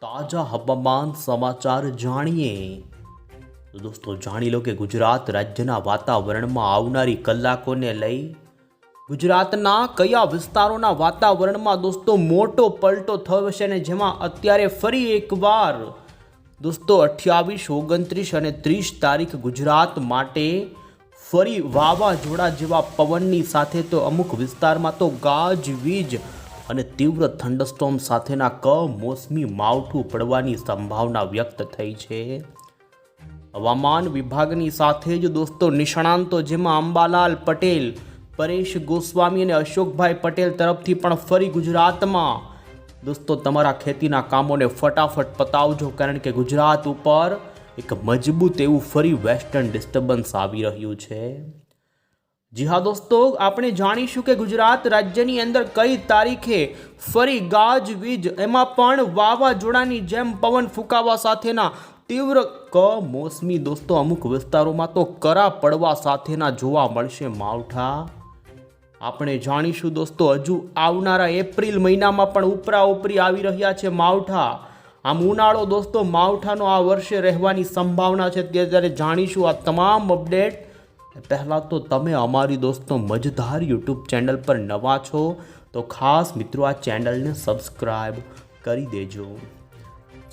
તાજા હવામાન સમાચાર જાણીએ તો દોસ્તો જાણી લો કે ગુજરાત રાજ્યના વાતાવરણમાં આવનારી કલાકોને લઈ ગુજરાતના કયા વિસ્તારોના વાતાવરણમાં દોસ્તો મોટો પલટો થયો છે અને જેમાં અત્યારે ફરી એકવાર દોસ્તો 28, 29 અને 30 તારીખ ગુજરાત માટે ફરી વાવાઝોડા જેવા પવનની સાથે તો અમુક વિસ્તારમાં તો ગાજવીજ અને તીવ્ર થંડરસ્ટોર્મ સાથેના કમોસમી માવઠું પડવાની સંભાવના વ્યક્ત થઈ છે। હવામાન વિભાગની સાથે જ દોસ્તો નિષ્ણાંતો જેમાં અંબાલાલ પટેલ, પરેશ ગોસ્વામી અને અશોકભાઈ પટેલ તરફથી પણ ફરી ગુજરાતમાં દોસ્તો તમારા ખેતીના કામોને ફટાફટ પતાવજો, કારણ કે ગુજરાત ઉપર એક મજબૂત એવું ફરી વેસ્ટર્ન ડિસ્ટર્બન્સ આવી રહ્યું છે। જી હા દોસ્તો, આપણે જાણીશું કે ગુજરાત રાજ્યની અંદર કઈ તારીખે ફરી ગાજવીજ એમાં પણ વાવાઝોડાની જેમ પવન ફૂંકાવા સાથેના તીવ્ર કમોસમી દોસ્તો અમુક વિસ્તારોમાં તો કરા પડવા સાથેના જોવા મળશે માવઠા। આપણે જાણીશું દોસ્તો હજુ આવનારા એપ્રિલ મહિનામાં પણ ઉપરી આવી રહ્યા છે માવઠા। આમ ઉનાળો દોસ્તો માવઠાનો આ વર્ષે રહેવાની સંભાવના છે, ત્યારે જાણીશું આ તમામ અપડેટ। પહેલાં તો તમે અમારી દોસ્તો મજધાર યુટ્યુબ ચેનલ પર નવા છો તો ખાસ મિત્રો આ ચેનલને સબસ્ક્રાઈબ કરી દેજો।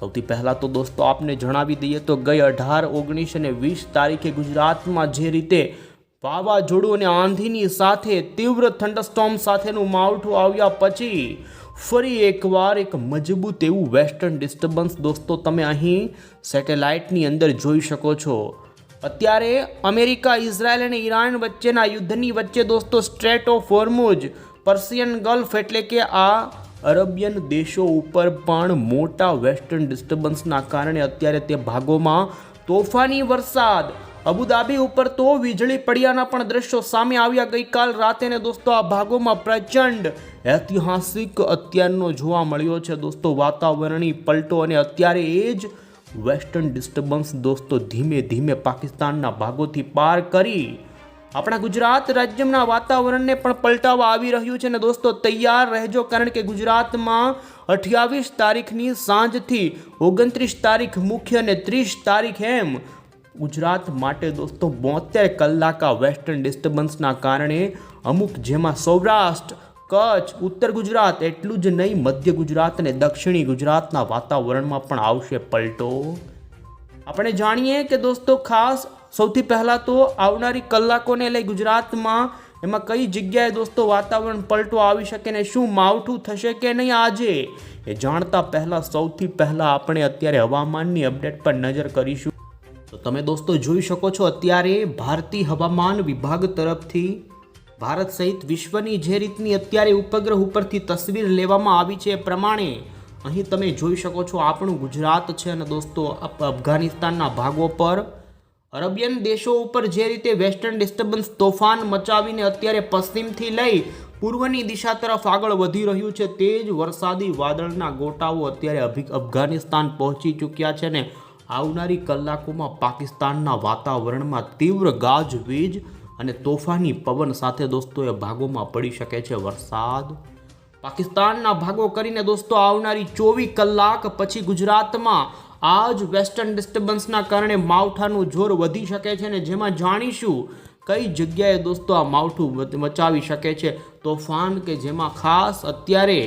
સૌથી પહેલાં તો દોસ્તો આપને જણાવી દઈએ તો ગઈ 18, 19 અને 20 તારીખે ગુજરાતમાં જે રીતે વાવાઝોડું અને આંધીની સાથે તીવ્ર થંડરસ્ટોર્મ સાથેનું માવઠું આવ્યા પછી ફરી એકવાર એક મજબૂત એવું વેસ્ટર્ન ડિસ્ટર્બન્સ દોસ્તો તમે અહીં સેટેલાઇટની અંદર જોઈ શકો છો। અત્યારે અમેરિકા, ઇઝરાયલ અને ઈરાન વચ્ચેના યુદ્ધની વચ્ચે દોસ્તો સ્ટ્રેટ ઓફ હોર્મુઝ, પર્શિયન ગલ્ફ એટલે કે આ અરેબિયન દેશો ઉપર પણ મોટા વેસ્ટર્ન ડિસ્ટર્બન્સના કારણે અત્યારે તે ભાગોમાં તોફાની વરસાદ, અબુધાબી ઉપર તો વીજળી પડ્યાના પણ દ્રશ્યો સામે આવ્યા ગઈકાલ રાતે ને દોસ્તો આ ભાગોમાં પ્રચંડ ઐતિહાસિક અત્યારનો જોવા મળ્યો છે દોસ્તો વાતાવરણી પલટો। અને અત્યારે એ જ વેસ્ટર્ન ડિસ્ટર્બન્સ દોસ્તો ધીમે ધીમે પાકિસ્તાનના ભાગોથી પાર કરી આપણા ગુજરાત રાજ્યના વાતાવરણને પણ પલટાવા આવી રહ્યું છે। અને દોસ્તો તૈયાર રહેજો, કારણ કે ગુજરાતમાં 28 તારીખની સાંજથી 29 તારીખ મુખ્ય અને 30 તારીખ એમ ગુજરાત માટે દોસ્તો 72 કલાક આ વેસ્ટર્ન ડિસ્ટર્બન્સના કારણે અમુક જેમાં સૌરાષ્ટ્ર, કચ્છ, ઉત્તર ગુજરાત એટલું જ નહીં મધ્ય ગુજરાત અને દક્ષિણી ગુજરાતના વાતાવરણમાં પણ આવશે પલટો। આપણે જાણીએ કે દોસ્તો ખાસ સૌથી પહેલાં તો આવનારી કલાકોને લઈ ગુજરાતમાં એમાં કઈ જગ્યાએ દોસ્તો વાતાવરણ પલટો આવી શકે ને શું માવઠું થશે કે નહીં આજે એ જાણતા પહેલાં સૌથી પહેલાં આપણે અત્યારે હવામાનની અપડેટ પર નજર કરીશું। તો તમે દોસ્તો જોઈ શકો છો અત્યારે ભારતીય હવામાન વિભાગ તરફથી ભારત સહિત વિશ્વની જે રીતની અત્યારે ઉપગ્રહ ઉપરથી તસવીર લેવામાં આવી છે એ પ્રમાણે અહીં તમે જોઈ શકો છો આપણું ગુજરાત છે અને દોસ્તો અફઘાનિસ્તાનના ભાગો પર અરેબિયન દેશો ઉપર જે રીતે વેસ્ટર્ન ડિસ્ટર્બન્સ તોફાન મચાવીને અત્યારે પશ્ચિમથી લઈ પૂર્વની દિશા તરફ આગળ વધી રહ્યું છે, તે જ વરસાદી વાદળના ગોટાઓ અત્યારે અફઘાનિસ્તાન પહોંચી ચૂક્યા છે ને આવનારી કલાકોમાં પાકિસ્તાનના વાતાવરણમાં તીવ્ર ગાજવીજ અને તોફાની પવન સાથે દોસ્તો એ ભાગોમાં પડી શકે છે વરસાદ। પાકિસ્તાનના ભાગો કરીને દોસ્તો આવનારી 24 કલાક પછી ગુજરાતમાં આ જ વેસ્ટર્ન ડિસ્ટર્બન્સના કારણે માવઠાનું જોર વધી શકે છે ને જેમાં જાણીશું કઈ જગ્યાએ દોસ્તો આ માવઠું મચાવી શકે છે તોફાન, કે જેમાં ખાસ અત્યારે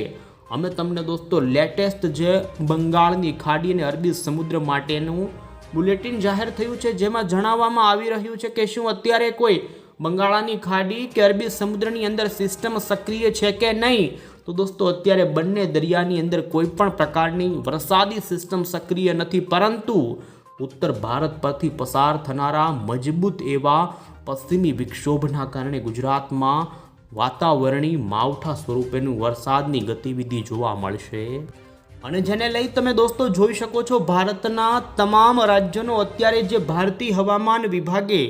અમે તમને દોસ્તો લેટેસ્ટ જે બંગાળની ખાડી અને અરબી સમુદ્ર માટેનું બુલેટિન જાહેર થયું છે જેમાં જણાવવામાં આવી રહ્યું છે કે શું અત્યારે કોઈ બંગાળની ખાડી કે અરબી સમુદ્રની અંદર સિસ્ટમ સક્રિય છે કે નહીં। તો દોસ્તો અત્યારે બંને દરિયાની અંદર કોઈ પણ પ્રકારની વરસાદી સિસ્ટમ સક્રિય નથી, પરંતુ ઉત્તર ભારત પરથી પસાર થનારા મજબૂત એવા પશ્ચિમી વિક્ષોભના કારણે ગુજરાતમાં વાતાવરણી માવઠા સ્વરૂપેનું વરસાદની ગતિવિધિ જોવા મળશે। અને જેને લઈ તમે દોસ્તો જોઈ શકો છો ભારતના તમામ રાજ્યોનો અત્યારે જે ભારતીય હવામાન વિભાગે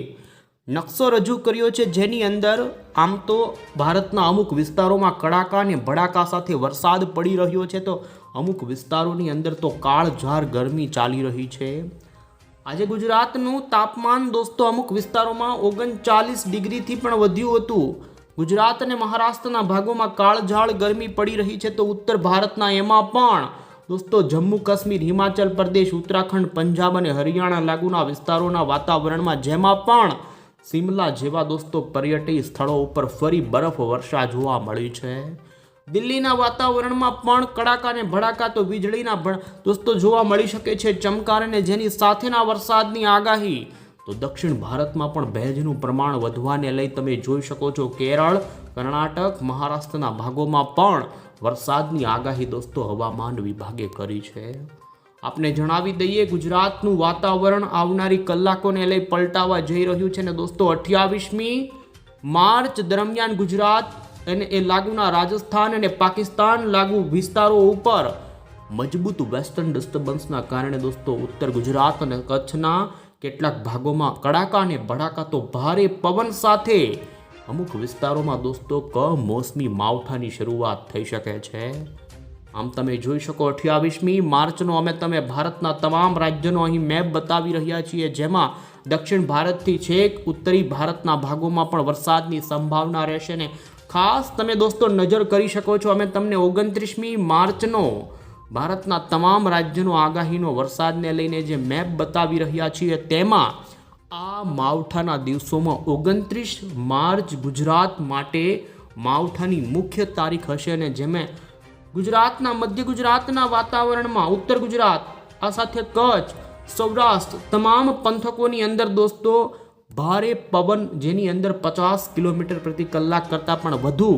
નકશો રજૂ કર્યો છે, જેની અંદર આમ તો ભારતના અમુક વિસ્તારોમાં કડાકા અને ભડાકા સાથે વરસાદ પડી રહ્યો છે, તો અમુક વિસ્તારોની અંદર તો કાળઝાળ ગરમી ચાલી રહી છે। આજે ગુજરાતનું તાપમાન દોસ્તો અમુક વિસ્તારોમાં 39 ડિગ્રીથી પણ વધ્યું હતું। ગુજરાત અને મહારાષ્ટ્રના ભાગોમાં કાળઝાળ ગરમી પડી રહી છે, તો ઉત્તર ભારતના એમાં પણ દોસ્તો જમ્મુ કાશ્મીર, હિમાચલ પ્રદેશ, ઉત્તરાખંડ, પંજાબ અને હરિયાણા લાગુના વિસ્તારોના વાતાવરણમાં, જેમાં પણ શિમલા જેવા દોસ્તો પર્યટન સ્થળો ઉપર ફરી બરફ વર્ષા જોવા મળી છે. દિલ્હીના વાતાવરણમાં પણ કડાકા અને ભડાકા તો વીજળીના દોસ્તો જોવા મળી શકે છે, ચમકાર અને જેની સાથેના વરસાદની આગાહી. તો દક્ષિણ ભારતમાં પણ ભેજનું પ્રમાણ વધવાને લઈ તમે જોઈ શકો છો કેરળ, કર્ણાટક, મહારાષ્ટ્રના ભાગોમાં પણ વરસાદની આગાહી દોસ્તો હવામાન વિભાગે કરી છે. આપને જણાવી દઈએ ગુજરાતનું વાતાવરણ આવનારી કલાકોને લઈ પલટાવા જઈ રહ્યું છે ને દોસ્તો 28મી માર્ચ દરમિયાન ગુજરાત અને એ લાગુના રાજસ્થાન અને પાકિસ્તાન લાગુ વિસ્તારો ઉપર મજબૂત વેસ્ટર્ન ડિસ્ટર્બન્સના કારણે દોસ્તો ઉત્તર ગુજરાત અને કચ્છના કેટલાક ભાગોમાં કડાકા અને ભડાકા તો ભારે પવન સાથે અમુક વિસ્તારોમાં દોસ્તો કમોસમી માવઠાની શરૂઆત થઈ શકે છે. આમ તમે જોઈ શકો 28મી માર્ચનો અમે તમે ભારતના તમામ રાજ્યોનો અહીં મેપ બતાવી રહ્યા છીએ, જેમાં દક્ષિણ ભારતથી છેક ઉત્તરી ભારતના ભાગોમાં પણ વરસાદની સંભાવના રહેશે ને ખાસ તમે દોસ્તો નજર કરી શકો છો. અમે તમને 29મી માર્ચનો ભારતના તમામ રાજ્યોનો આગાહીનો વરસાદને લઈને જે મેપ બતાવી રહ્યા છીએ, તેમાં આ માવઠાના દિવસોમાં 29 માર્ચ ગુજરાત માટે માવઠાની મુખ્ય તારીખ હશે અને જેમાં ગુજરાતના મધ્ય ગુજરાતના વાતાવરણમાં ઉત્તર ગુજરાત આ સાથે કચ્છ, સૌરાષ્ટ્ર તમામ પંથકોની અંદર દોસ્તો ભારે પવન, જેની અંદર 50 કિલોમીટર પ્રતિ કલાક કરતાં પણ વધુ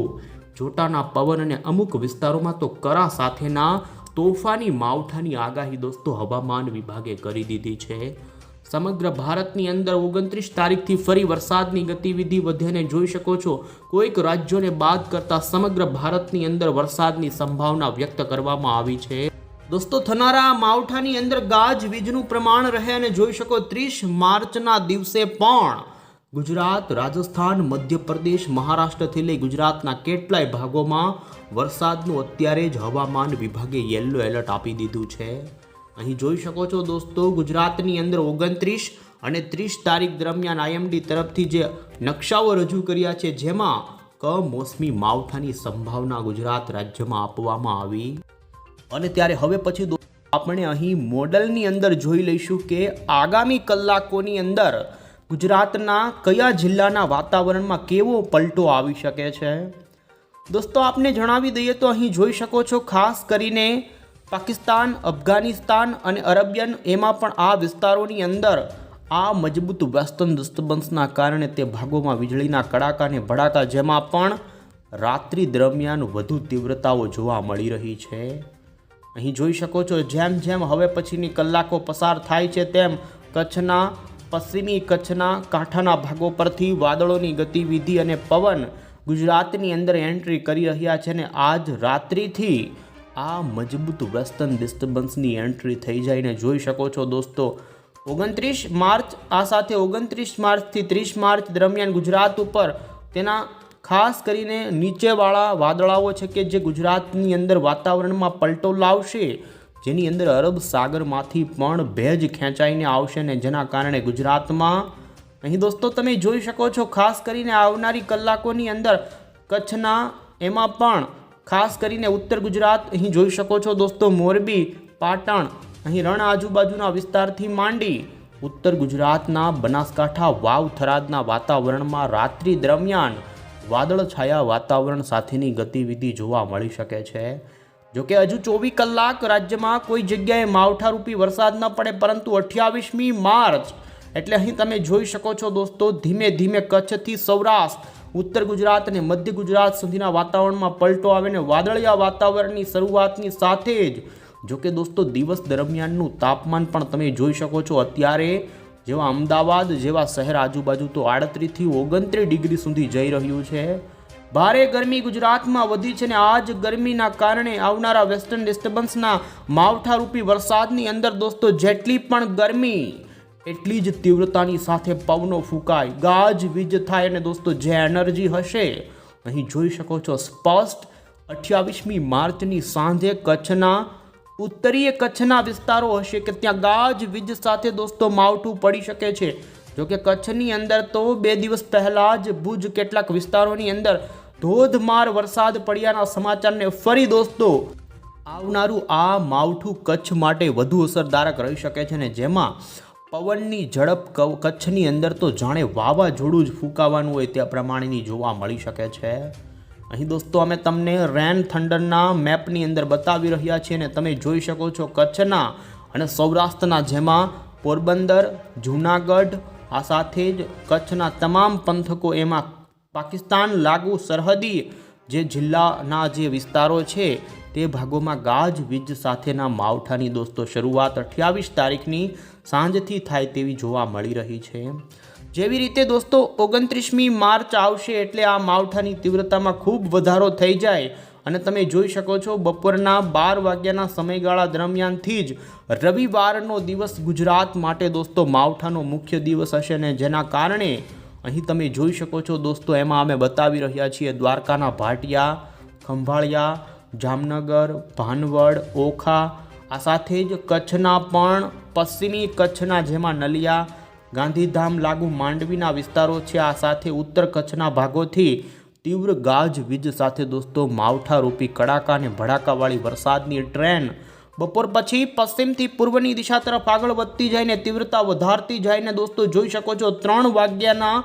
જોટાના પવન અને અમુક વિસ્તારોમાં તો કરા સાથેના તોફાની માવઠાની આગાહી દોસ્તો હવામાન વિભાગે કરી દીધી છે. સમગ્ર ભારતની અંદર 29 તારીખથી ફરી વરસાદની ગતિવિધિ વધ્યાને જોઈ શકો છો. કોઈક રાજ્યોને બાદ કરતા સમગ્ર ભારતની અંદર વરસાદની સંભાવના વ્યક્ત કરવામાં આવી છે. દોસ્તો થનારા માવઠાની અંદર ગાજવીજનું પ્રમાણ રહે અને જોઈ શકો 30 માર્ચના દિવસે પણ ગુજરાત, રાજસ્થાન, મધ્યપ્રદેશ, મહારાષ્ટ્રથી લઈ ગુજરાતના કેટલાય ભાગોમાં વરસાદનું અત્યારે જ હવામાન વિભાગે યલો એલર્ટ આપી દીધું છે. અહીં જોઈ શકો છો દોસ્તો ગુજરાતની અંદર 29 અને 30 તારીખ દરમિયાન આઈએમડી તરફથી જે નકશાઓ રજૂ કર્યા છે, જેમાં કમોસમી માવઠાની સંભાવના ગુજરાત રાજ્યમાં આપવામાં આવી. અને ત્યારે હવે પછી આપણે અહીં મોડલની અંદર જોઈ લઈશું કે આગામી કલાકોની અંદર ગુજરાતના કયા જિલ્લાના વાતાવરણમાં કેવો પલટો આવી શકે છે. દોસ્તો આપને જણાવી દઈએ તો અહીં જોઈ શકો છો ખાસ કરીને પાકિસ્તાન, અફઘાનિસ્તાન અને અરેબિયન, એમાં પણ આ વિસ્તારોની અંદર આ મજબૂત વેસ્ટર્ન ડિસ્ટર્બન્સના કારણે તે ભાગોમાં વીજળીના કડાકા અને ભડાકા, જેમાં પણ રાત્રિ દરમિયાન વધુ તીવ્રતાઓ જોવા મળી રહી છે. અહીં જોઈ શકો છો જેમ જેમ હવે પછીની કલાકો પસાર થાય છે તેમ કચ્છના, પશ્ચિમી કચ્છના કાંઠાના ભાગો પરથી વાદળોની ગતિવિધિ અને પવન ગુજરાતની અંદર એન્ટ્રી કરી રહ્યા છે. ને આજ રાત્રિથી આ મજબૂત વેસ્ટર્ન ડિસ્ટર્બન્સની એન્ટ્રી થઈ જઈને જોઈ શકો છો દોસ્તો 29 માર્ચ આ સાથે 29 માર્ચથી 30 માર્ચ દરમિયાન ગુજરાત ઉપર તેના ખાસ કરીને નીચેવાળા વાદળાઓ છે કે જે ગુજરાતની અંદર વાતાવરણમાં પલટો લાવશે, જેની અંદર અરબ સાગરમાંથી પણ ભેજ ખેંચાઈને આવશે ને જેના કારણે ગુજરાતમાં અહીં દોસ્તો તમે જોઈ શકો છો ખાસ કરીને આવનારી કલાકોની અંદર કચ્છના, એમાં પણ ખાસ કરીને ઉત્તર ગુજરાત, અહીં જોઈ શકો છો દોસ્તો મોરબી, પાટણ, અહીં રણ આજુબાજુના વિસ્તારથી માંડી ઉત્તર ગુજરાતના બનાસકાંઠા, વાવ, થરાદના વાતાવરણમાં રાત્રિ દરમિયાન વાદળછાયા વાતાવરણ સાથેની ગતિવિધિ જોવા મળી શકે છે. જોકે હજુ 24 કલાક રાજ્યમાં કોઈ જગ્યાએ માવઠારૂપી વરસાદ ન પડે, પરંતુ 28મી માર્ચ એટલે અહીં તમે જોઈ શકો છો દોસ્તો ધીમે ધીમે કચ્છથી સૌરાષ્ટ્ર, ઉત્તર ગુજરાત અને મધ્ય ગુજરાત સુધીના વાતાવરણમાં પલટો આવે ને વાદળિયા વાતાવરણની શરૂઆતની સાથે જ જોકે દોસ્તો દિવસ દરમિયાનનું તાપમાન પણ તમે જોઈ શકો છો અત્યારે જેવા અમદાવાદ જેવા શહેર આજુબાજુ તો 38 થી 29 ડિગ્રી સુધી જઈ રહ્યું છે. ભારે ગરમી ગુજરાતમાં વધી છે ને આ જ ગરમીના કારણે આવનારા વેસ્ટર્ન ડિસ્ટર્બન્સના માવઠારૂપી વરસાદની અંદર દોસ્તો જેટલી પણ ગરમી એટલી જ તીવ્રતાની સાથે પવનો ફૂંકાય, ગાજવીજ થાય અને દોસ્તો જે એનર્જી હશે અહીં જોઈ શકો છો સ્પષ્ટ 28મી માર્ચની સાંજે કચ્છના ઉત્તરીય કચ્છના વિસ્તારો હશે કે ત્યાં ગાજવીજ સાથે દોસ્તો માવઠું પડી શકે છે. જોકે કચ્છની અંદર તો 2 દિવસ પહેલા જ ભુજ કેટલાક વિસ્તારોની અંદર ધોધમાર વરસાદ પડ્યાના સમાચારને ફરી દોસ્તો આવનારું આ માવઠું કચ્છ માટે વધુ અસરદારક રહી શકે છે ને જેમાં પવનની ઝડપ કચ્છની અંદર તો જાણે વાવાઝોડું જ ફૂંકાવાનું હોય તે પ્રમાણેની જોવા મળી શકે છે। અહીં દોસ્તો અમે તમને રેન થંડરના મેપની અંદર બતાવી રહ્યા છીએ અને તમે જોઈ શકો છો કચ્છના અને સૌરાષ્ટ્રના જેમાં પોરબંદર, જૂનાગઢ, આ સાથે જ કચ્છના તમામ પંથકો, એમાં પાકિસ્તાન લાગુ સરહદી જે જિલ્લાના જે વિસ્તારો છે તે ભાગોમાં ગાજવીજ સાથેના માવઠાની દોસ્તો શરૂઆત 28 તારીખની સાંજથી થાય તેવી જોવા મળી રહી છે। જેવી રીતે દોસ્તો 29મી માર્ચ આવશે એટલે આ માવઠાની તીવ્રતામાં ખૂબ વધારો થઈ જાય અને તમે જોઈ શકો છો બપોરના 12 વાગ્યાના સમયગાળા દરમિયાનથી જ રવિવારનો દિવસ ગુજરાત માટે દોસ્તો માવઠાનો મુખ્ય દિવસ હશે ને જેના કારણે અહીં તમે જોઈ શકો છો દોસ્તો, એમાં અમે બતાવી રહ્યા છીએ દ્વારકાના ભાટિયા, ખંભાળિયા, જામનગર, ભાનવડ, ઓખા, આ સાથે જ કચ્છના પણ પશ્ચિમી કચ્છના જેમાં નલિયા, ગાંધીધામ લાગુ માંડવીના વિસ્તારો છે, આ સાથે ઉત્તર કચ્છના ભાગોથી તીવ્ર ગાજવીજ સાથે દોસ્તો માવઠારૂપી કડાકા અને ભડાકાવાળી વરસાદની ટ્રેન બપોર પછી પશ્ચિમથી પૂર્વની દિશા તરફ આગળ વધતી જઈને તીવ્રતા વધારતી જઈને દોસ્તો જોઈ શકો છો 3 વાગ્યાના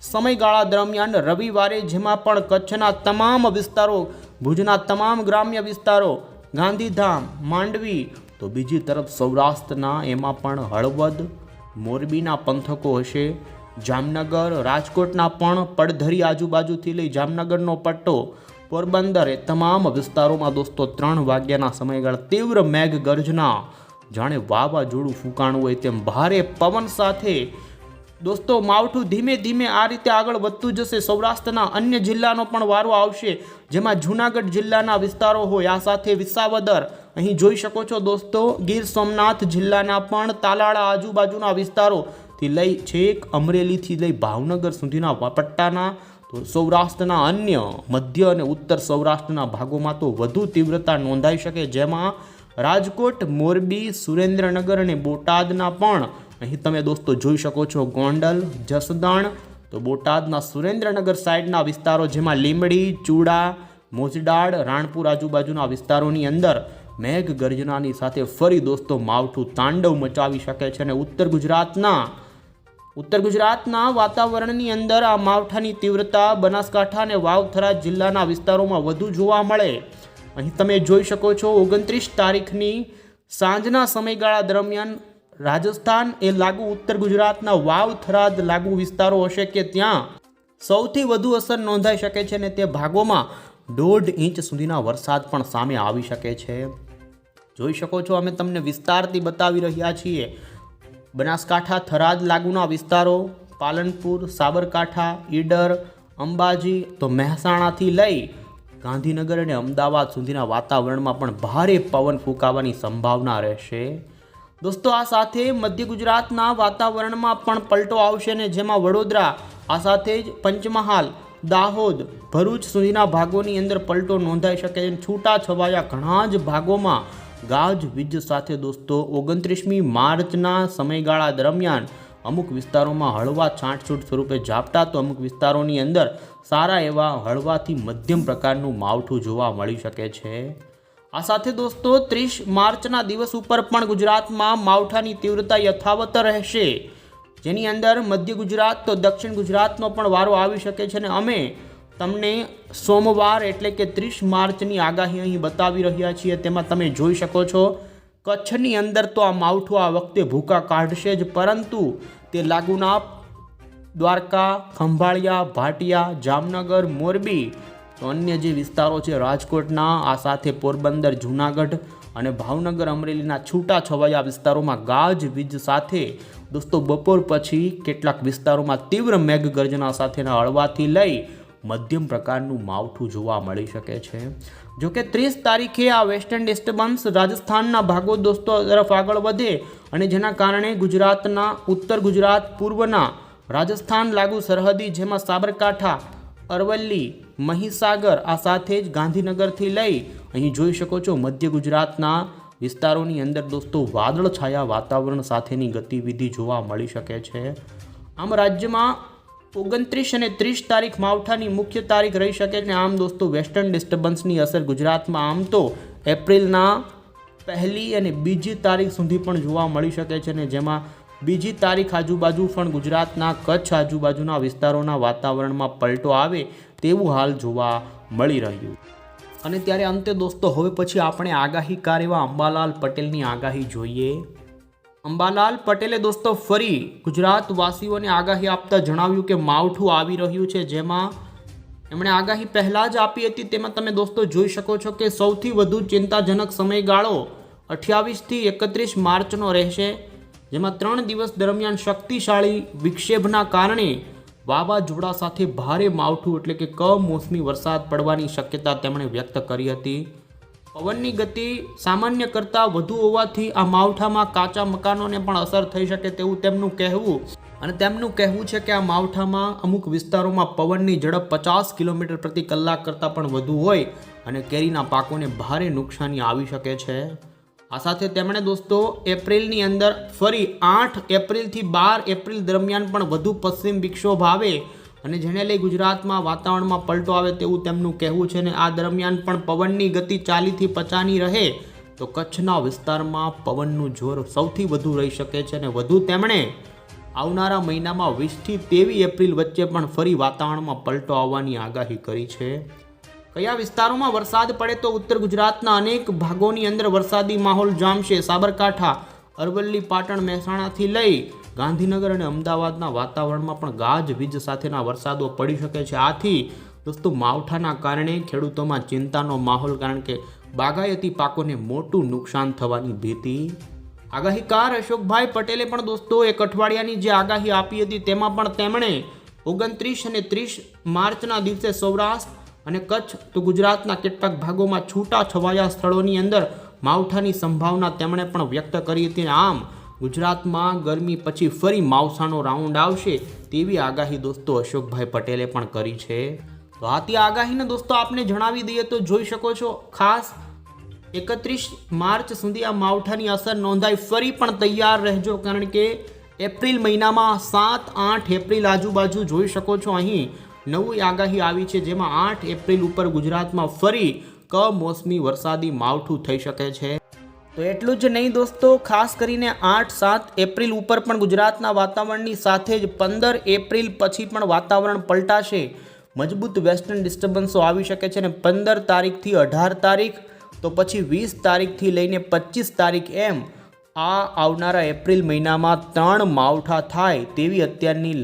સમયગાળા દરમિયાન રવિવારે જેમાં પણ કચ્છના તમામ વિસ્તારો, ભુજના તમામ ગ્રામ્ય વિસ્તારો, ગાંધીધામ, માંડવી, તો બીજી તરફ સૌરાષ્ટ્રના એમાં પણ હળવદ, મોરબીના પંથકો હશે, જામનગર, રાજકોટના પણ પડધરી આજુબાજુથી લઈ જામનગરનો પટ્ટો, પોરબંદર, એ તમામ વિસ્તારોમાં દોસ્તો 3 વાગ્યાના સમયગાળા તીવ્ર મેઘ ગર્જના જાણે વાવાઝોડું ફૂંકાણું હોય તેમ ભારે પવન સાથે દોસ્તો માવઠું ધીમે ધીમે આ રીતે આગળ વધતું જશે। સૌરાષ્ટ્રના અન્ય જિલ્લાનો પણ વારો આવશે જેમાં જૂનાગઢ જિલ્લાના વિસ્તારો હોય, આ સાથે વિસાવદર, અહીં જોઈ શકો છો દોસ્તો ગીર સોમનાથ જિલ્લાના પણ તાલાળા આજુબાજુના વિસ્તારોથી લઈ છેક અમરેલીથી લઈ ભાવનગર સુધીના પટ્ટાના, તો સૌરાષ્ટ્રના અન્ય મધ્ય અને ઉત્તર સૌરાષ્ટ્રના ભાગોમાં તો વધુ તીવ્રતા નોંધાઈ શકે જેમાં રાજકોટ, મોરબી, સુરેન્દ્રનગર અને બોટાદના પણ અહીં તમે દોસ્તો જોઈ શકો છો ગોંડલ, જસદણ, તો બોટાદના સુરેન્દ્રનગર સાઈડના વિસ્તારો જેમાં લીંબડી, ચૂડા, મોજડાળ, રાણપુર આજુબાજુના વિસ્તારોની અંદર મેઘ ગર્જનાની સાથે ફરી દોસ્તો માવઠું તાંડવ મચાવી શકે છે અને ઉત્તર ગુજરાતના વાતાવરણની અંદર આ માવઠાની તીવ્રતા બનાસકાંઠા અને વાવથરા જિલ્લાના વિસ્તારોમાં વધુ જોવા મળે। અહીં તમે જોઈ શકો છો 29 તારીખની સાંજના સમયગાળા દરમિયાન રાજસ્થાન એ લાગુ ઉત્તર ગુજરાતના વાવથરા લાગુ વિસ્તારો હશે કે ત્યાં સૌથી વધુ અસર નોંધાઈ શકે છે અને તે ભાગોમાં 1.5 ઇંચ સુધીના વરસાદ પણ સામે આવી શકે છે। જોઈ શકો છો અમે તમને વિસ્તારથી બતાવી રહ્યા છીએ બનાસકાંઠા થરાદ લાગુના વિસ્તારો, પાલનપુર, સાબરકાંઠા, ઈડર, અંબાજી, તો મહેસાણાથી લઈ ગાંધીનગર અને અમદાવાદ સુધીના વાતાવરણમાં પણ ભારે પવન ફૂંકાવાની સંભાવના રહેશે। દોસ્તો આ સાથે મધ્ય ગુજરાતના વાતાવરણમાં પણ પલટો આવશે ને જેમાં વડોદરા, આ સાથે જ પંચમહાલ, દાહોદ, ભરૂચ સુધીના ભાગોની અંદર પલટો નોંધાઈ શકે છે। છૂટા છવાયા ઘણા જ ભાગોમાં ગાજવીજ સાથે દોસ્તો 29મી માર્ચના સમયગાળા દરમિયાન અમુક વિસ્તારોમાં હળવા છાંટછૂટ સ્વરૂપે ઝાપટા, તો અમુક વિસ્તારોની અંદર સારા એવા હળવાથી મધ્યમ પ્રકારનું માવઠું જોવા મળી શકે છે। આ સાથે દોસ્તો 30 માર્ચના દિવસ ઉપર પણ ગુજરાતમાં માવઠાની તીવ્રતા યથાવત રહેશે જેની અંદર મધ્ય ગુજરાત તો દક્ષિણ ગુજરાતનો પણ વારો આવી શકે છે અને અમે તમને સોમવાર એટલે કે 30 માર્ચની આગાહી અહીં બતાવી રહ્યા છીએ। તેમાં તમે જોઈ શકો છો કચ્છની અંદર તો આ માવઠું આ વખતે ભૂકા કાઢશે જ, પરંતુ તે લાગુના દ્વારકા, ખંભાળિયા, ભાટિયા, જામનગર, મોરબી, તો અન્ય જે વિસ્તારો છે રાજકોટના, આ સાથે પોરબંદર, જૂનાગઢ અને ભાવનગર, અમરેલીના છૂટા છવાયા વિસ્તારોમાં ગાજવીજ સાથે દોસ્તો બપોર પછી કેટલાક વિસ્તારોમાં તીવ્ર મેઘગર્જના સાથેના હળવાથી લઈ મધ્યમ પ્રકારનું માવઠું જોવા મળી શકે છે। જોકે 30 તારીખે આ વેસ્ટર્ન ડિસ્ટર્બન્સ રાજસ્થાનના ભાગો દોસ્તો તરફ આગળ વધે અને જેના કારણે ગુજરાતના ઉત્તર ગુજરાત પૂર્વના રાજસ્થાન લાગુ સરહદી જેમાં સાબરકાંઠા, અરવલ્લી, મહીસાગર, આ સાથે જ ગાંધીનગરથી લઈ અહીં જોઈ શકો છો મધ્ય ગુજરાતના વિસ્તારોની અંદર દોસ્તો વાદળ છાયા વાતાવરણ સાથેની ગતિવિધિ જોવા મળી શકે છે। આમ રાજ્યમાં 29 અને 30 તારીખ માવઠાની મુખ્ય તારીખ રહી શકે છે। આમ દોસ્તો વેસ્ટર્ન ડિસ્ટર્બન્સની અસર ગુજરાતમાં આમ તો એપ્રિલના 1લી અને 2જી તારીખ સુધી પણ જોવા મળી શકે છે, ને જેમાં 2જી તારીખ આજુબાજુ પણ ગુજરાતના કચ્છ આજુબાજુના વિસ્તારોના વાતાવરણમાં પલટો આવે તેવું હાલ જોવા મળી રહ્યું. અને ત્યારે અંતે દોસ્તો હવે પછી આપણે આગાહીકાર એવા અંબાલાલ પટેલની આગાહી જોઈએ. અંબાલાલ પટેલે દોસ્તો ફરી ગુજરાતવાસીઓને આગાહી આપતા જણાવ્યું કે માવઠું આવી રહ્યું છે, જેમાં એમણે આગાહી પહેલાં જ આપી હતી. તેમાં તમે દોસ્તો જોઈ શકો છો કે સૌથી વધુ ચિંતાજનક સમયગાળો 28થી 31 માર્ચનો રહેશે, જેમાં 3 દિવસ દરમિયાન શક્તિશાળી વિક્ષેપના કારણે વાવાઝોડા સાથે ભારે માવઠું એટલે કે કમોસમી વરસાદ પડવાની શક્યતા તેમણે વ્યક્ત કરી હતી. પવનની ગતિ સામાન્ય કરતાં વધુ હોવાથી આ માવઠામાં કાચા મકાનોને પણ અસર થઈ શકે તેવું તેમનું કહેવું. અને તેમનું કહેવું છે કે આ માવઠામાં અમુક વિસ્તારોમાં પવનની ઝડપ 50 કિલોમીટર પ્રતિ કલાક કરતાં પણ વધુ હોય અને કેરીના પાકોને ભારે નુકસાની આવી શકે છે. આ સાથે તેમણે દોસ્તો એપ્રિલની અંદર ફરી 8 એપ્રિલથી 12 એપ્રિલ દરમિયાન પણ વધુ પશ્ચિમ વિક્ષોભ આવે અને જેને લઈ ગુજરાતમાં વાતાવરણમાં પલટો આવે તેવું તેમનું કહેવું છે. ને આ દરમિયાન પણ પવનની ગતિ 40થી 50ની રહે તો કચ્છના વિસ્તારમાં પવનનું જોર સૌથી વધુ રહી શકે છે. અને વધુ તેમણે આવનારા મહિનામાં 20થી 23 એપ્રિલ વચ્ચે પણ ફરી વાતાવરણમાં પલટો આવવાની આગાહી કરી છે. કયા વિસ્તારોમાં વરસાદ પડે તો ઉત્તર ગુજરાતના અનેક ભાગોની અંદર વરસાદી માહોલ જામશે. સાબરકાંઠા, અરવલ્લી, પાટણ, મહેસાણાથી લઈ ગાંધીનગર અને અમદાવાદના વાતાવરણમાં પણ ગાજવીજ સાથેના વરસાદો પડી શકે છે. આથી દોસ્તો માવઠાના કારણે ખેડૂતોમાં ચિંતાનો માહોલ, કારણ કે બાગાયતી પાકોને મોટું નુકસાન થવાની ભીતિ. આગાહીકાર અશોકભાઈ પટેલે પણ દોસ્તો એક અઠવાડિયાની જે આગાહી આપી હતી તેમાં પણ તેમણે 29 અને 30 માર્ચના દિવસે સૌરાષ્ટ્ર અને કચ્છ તો ગુજરાતના કેટલાક ભાગોમાં છૂટા છવાયા સ્થળોની અંદર માવઠાની સંભાવના તેમણે પણ વ્યક્ત કરી હતી. આમ ગુજરાતમાં ગરમી પછી ફરી માવઠાનો રાઉન્ડ આવશે તેવી આગાહી દોસ્તો અશોકભાઈ પટેલે પણ કરી છે. તો આથી આગાહીને દોસ્તો આપને જણાવી દઈએ તો જોઈ શકો છો ખાસ 31 માર્ચ સુધી આ માવઠાની અસર નોંધાઈ. ફરી પણ તૈયાર રહેજો, કારણ કે એપ્રિલ મહિનામાં 7-8 એપ્રિલ આજુબાજુ જોઈ શકો છો અહીં નવી આગાહી આવી છે, જેમાં 8 એપ્રિલ ઉપર ગુજરાતમાં ફરી કમોસમી વરસાદી માવઠું થઈ શકે છે. તો એટલું જ નહીં દોસ્તો, ખાસ કરીને 8-7 એપ્રિલ ઉપર પણ ગુજરાતના વાતાવરણની સાથે જ 15 એપ્રિલ પછી પણ વાતાવરણ પલટાશે. મજબૂત વેસ્ટર્ન ડિસ્ટર્બન્સો આવી શકે છે અને 15 તારીખથી 18 તારીખ તો પછી 20 તારીખથી લઈને 25 તારીખ એમ આ આવનારા એપ્રિલ મહિનામાં 3 માવઠા થાય તેવી અત્યારની